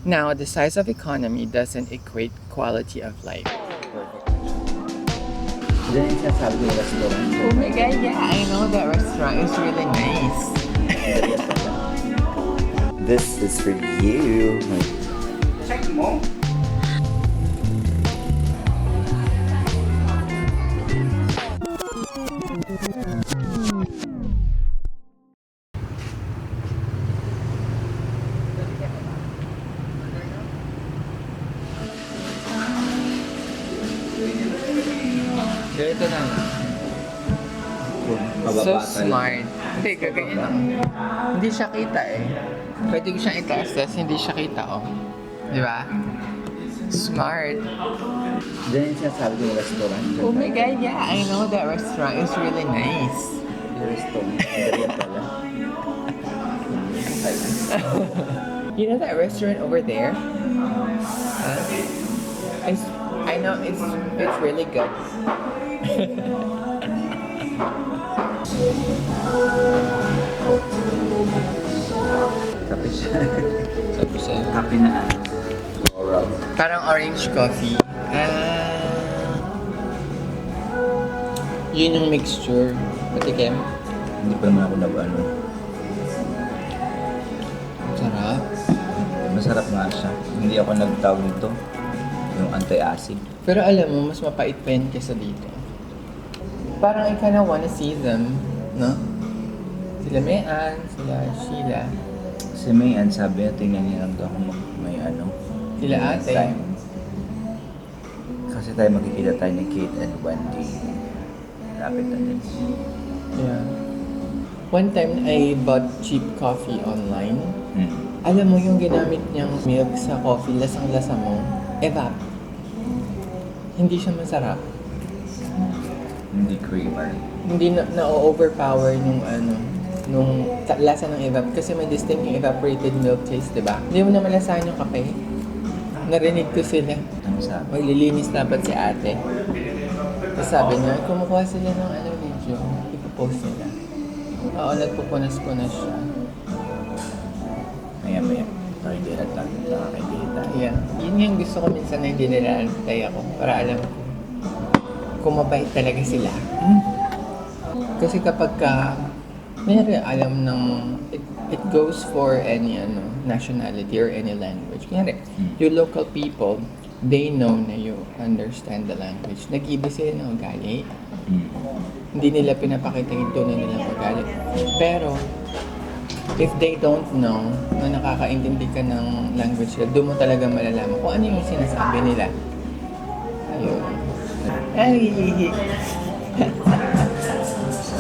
Now, the size of economy doesn't equate quality of life. Diyan yung sinasabi ko yung restaurant. Oh my god, yeah, I know that restaurant is really nice. This is for you. Check mo. Ganito na. So smart. Hindi, kaganyan lang. Hindi siya kita eh. Pwede ko siyang itaas, tas hindi siya kita oh. Di ba? Smart. Diyan yung sinasabi ko yung restaurant. Oh my god, yeah, I know that restaurant is really nice. Yung restaurant. Diyan pala. You know that restaurant over there? I know it's really good. Kape siya. Sabi sa'yo. Kape na ano. Oral. Parang orange coffee. Yun yung mixture. Patikim. Hindi pa naman ako ano. Sarap. Masarap nga siya. Hindi ako nagtawag nito. Yung anti-acid. Pero alam mo, mas mapait pa yun kesa dito. Parang I kinda wanna see them, no? Sila Mayan, sila Sheila, Si Mayan sabi niya, tingnan niya lang daw kung may ano. sila ate. Time. Kasi tayo magkikita tayo ni Kate and Wendy. Lapit na din. Yeah. One time, I bought cheap coffee online. Hmm. Alam mo yung ginamit niyang milk sa coffee, lasang-lasa mo, evap. Hindi siya masarap. Hindi creamer. Hindi na-overpower nung lasa ng evap kasi may distinct yung evaporated milk taste, di ba? Hindi mo na malasahan yung kape. Narinig ko sila. Ano sabi? Maglilinis dapat si ate. Tapos sabi niya, kumukuha sila ng video, ipopost nila. Oo, nagpupunas-punas siya. Maya. Hindi na tayo nakakakita. Yeah. Yun yung gusto ko minsan na hindi nila antay ako para alam ko kung mabait talaga sila. Kasi kapag mayroon alam ng it goes for any nationality or any language. Kunyari, yung local people, they know na you understand the language. Nag-iba sila ng ugali. Hindi nila pinapakita yung tunay nilang ugali. Pero, if they don't know na nakakaintindi ka ng language nila, doon mo talaga malalaman kung ano yung sinasabi nila. Ayun. Ay,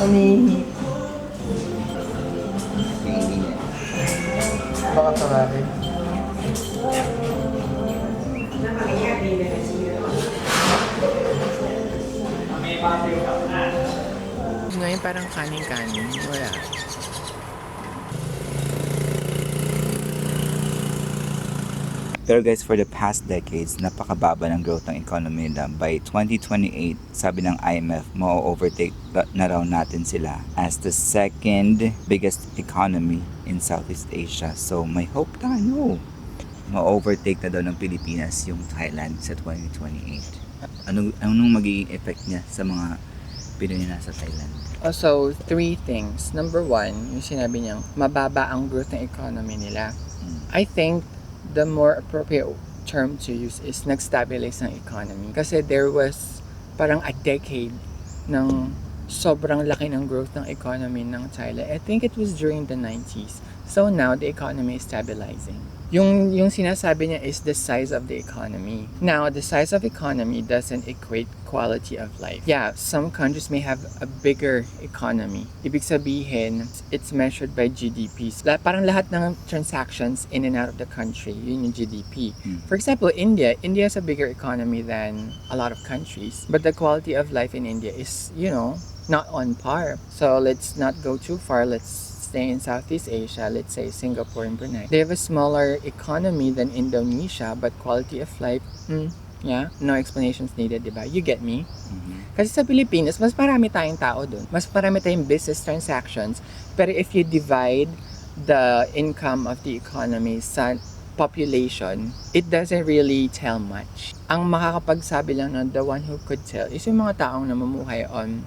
umihi. Baka tawagin. Ngayon parang kanin-kanin. Wala. Pero guys, for the past decades, napakababa ng growth ng economy nila. By 2028, sabi ng IMF, ma-overtake na raw natin sila as the second biggest economy in Southeast Asia. So may hope tayo. Ma-overtake na daw ng Pilipinas yung Thailand sa 2028. Anong magiging effect niya sa mga Pinoy na nasa Thailand? So, 3 things. Number 1, yung sinabi niyang mababa ang growth ng economy nila. I think the more appropriate term to use is nag-stabilize ng economy. Kasi there was parang a decade ng sobrang laki ng growth ng economy ng Thailand. I think it was during the 90s. So now, the economy is stabilizing. Yung sinasabi niya is the size of the economy. Now, the size of economy doesn't equate quality of life. Yeah, some countries may have a bigger economy. Ibig sabihin, it's measured by GDPs. Parang lahat ng transactions in and out of the country, yun yung GDP. For example, India has a bigger economy than a lot of countries. But the quality of life in India is, not on par. So let's not go too far. Let's stay in Southeast Asia, let's say Singapore and Brunei. They have a smaller economy than Indonesia, but quality of life, no explanations needed, diba? You get me? Kasi sa Pilipinas, mas marami tayong tao dun. Mas marami tayong business transactions. Pero if you divide the income of the economy sa population, it doesn't really tell much. Ang makakapagsabi lang na the one who could tell is yung mga taong namumuhay on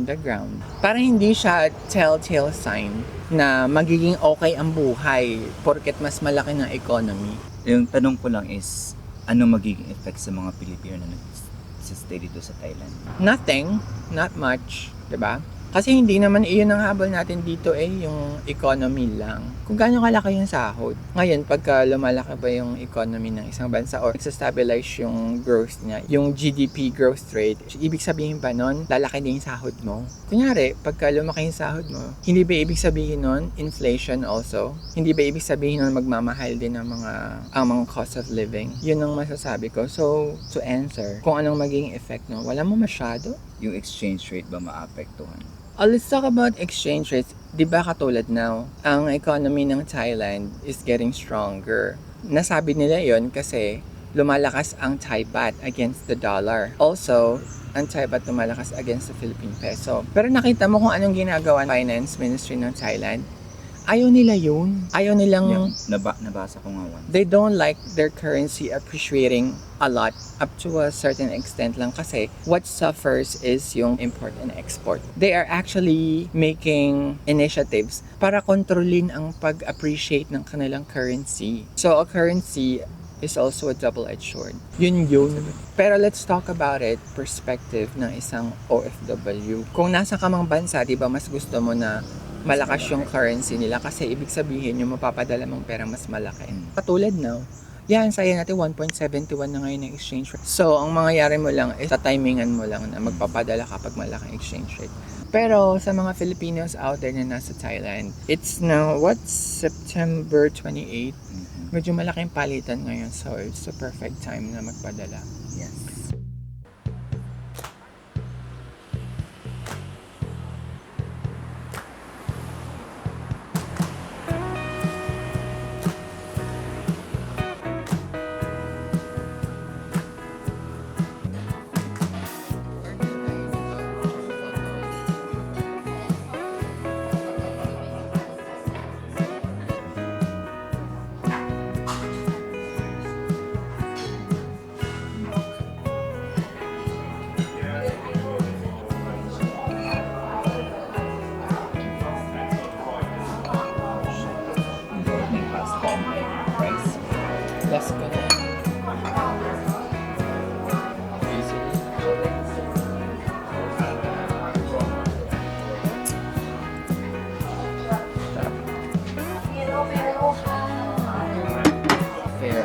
the ground. Para hindi siya telltale sign na magiging okay ang buhay porket mas malaki ng economy. Yung tanong ko lang is, ano magiging effect sa mga Pilipino na nag-stay dito sa Thailand? Nothing, not much, 'di ba? Kasi hindi naman iyon ang habol natin dito yung economy lang. Kung gaano kalaki yung sahod. Ngayon, pagka lumalaki ba yung economy ng isang bansa or stabilize yung growth niya, yung GDP growth rate, ibig sabihin ba nun, lalaki din yung sahod mo? Kunyari, pagka lumaki yung sahod mo, hindi ba ibig sabihin nun, inflation also? Hindi ba ibig sabihin nun, magmamahal din ang mga cost of living? Yun ang masasabi ko. So, to answer, kung anong magiging effect nun, wala mo masyado. Yung exchange rate ba maapektuhan? Let's talk about exchange rates. Di ba katulad now, ang economy ng Thailand is getting stronger. Nasabi nila yon kasi lumalakas ang Thai baht against the dollar. Also, ang Thai baht lumalakas against the Philippine peso. Pero nakita mo kung anong ginagawa ng Finance Ministry ng Thailand? Ayaw nila yun. Ayaw nilang... Yeah, nabasa ko nga once. They don't like their currency appreciating a lot up to a certain extent lang kasi what suffers is yung import and export. They are actually making initiatives para kontrolin ang pag-appreciate ng kanilang currency. So a currency is also a double-edged sword. Yun. Pero let's talk about it perspective ng isang OFW. Kung nasa ka mang bansa, di ba mas gusto mo na malakas yung currency nila kasi ibig sabihin yung mapapadala mong pera mas malaki. Katulad now, yan, saya natin 1.71 na ngayon ng exchange rate. So, ang mangyayari mo lang is timingan mo lang na magpapadala kapag malaking exchange rate. Pero sa mga Filipinos out there na nasa Thailand, it's now, September 28? Medyo malaking palitan ngayon, so it's the perfect time na magpadala. Yes. Let's go. Fair.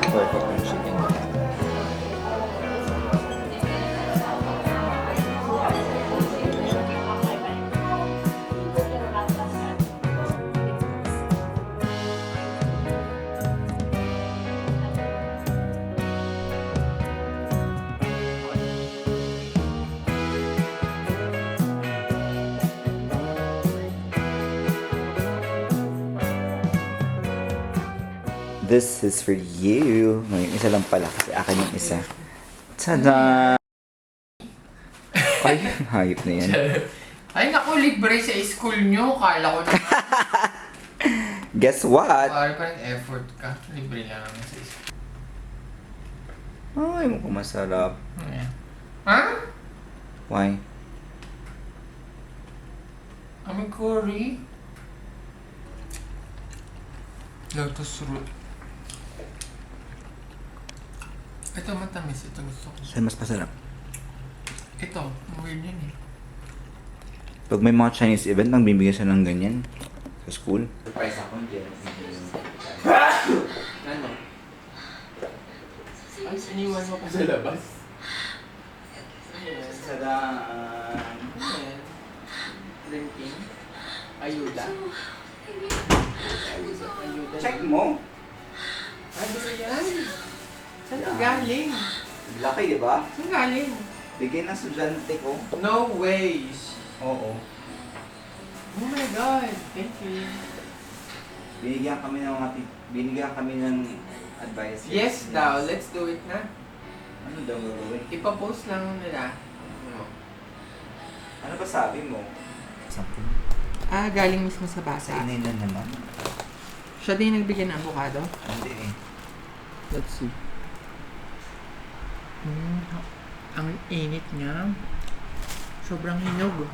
Perfect yung chicken. This is for you. May isa lang pala kasi akin yung isa. Tada! Ay, hayop na yan. Ay, naku, libre sa school nyo. Kala ko na. Guess what? Parang parang effort ka. Libre lang naman sa school. Ay, mukhang masarap. Ayan. Ha? Why? Aming curry. Lotus root. Ito matamis. Ito gusto ko. Saan mas masarap? Ito. Weird yan eh. Pag may mga Chinese event, nang bibigyan siya ng ganyan sa school. Surprise ako. Ano? Ay, iniwan mo pa sa labas. Ayan. Sadaan. Ayan. Drinking. Ayuda. Ayuda. Check mo. Ano yan? Saan galing? Laki, di ba? Saan galing? Bigay ng estudyante ko. No ways. Oo. Oh my God. Thank you. Binigyan kami ng advice? Yes daw, let's do it na. Ano daw gagawin? Ipapost lang nila. Ano ba sabi mo? Something. Galing mismo sa Sa basa. inay na naman. Siya din nagbigay ng avocado. Hindi eh. Let's see. Ang init niya. Sobrang hinog.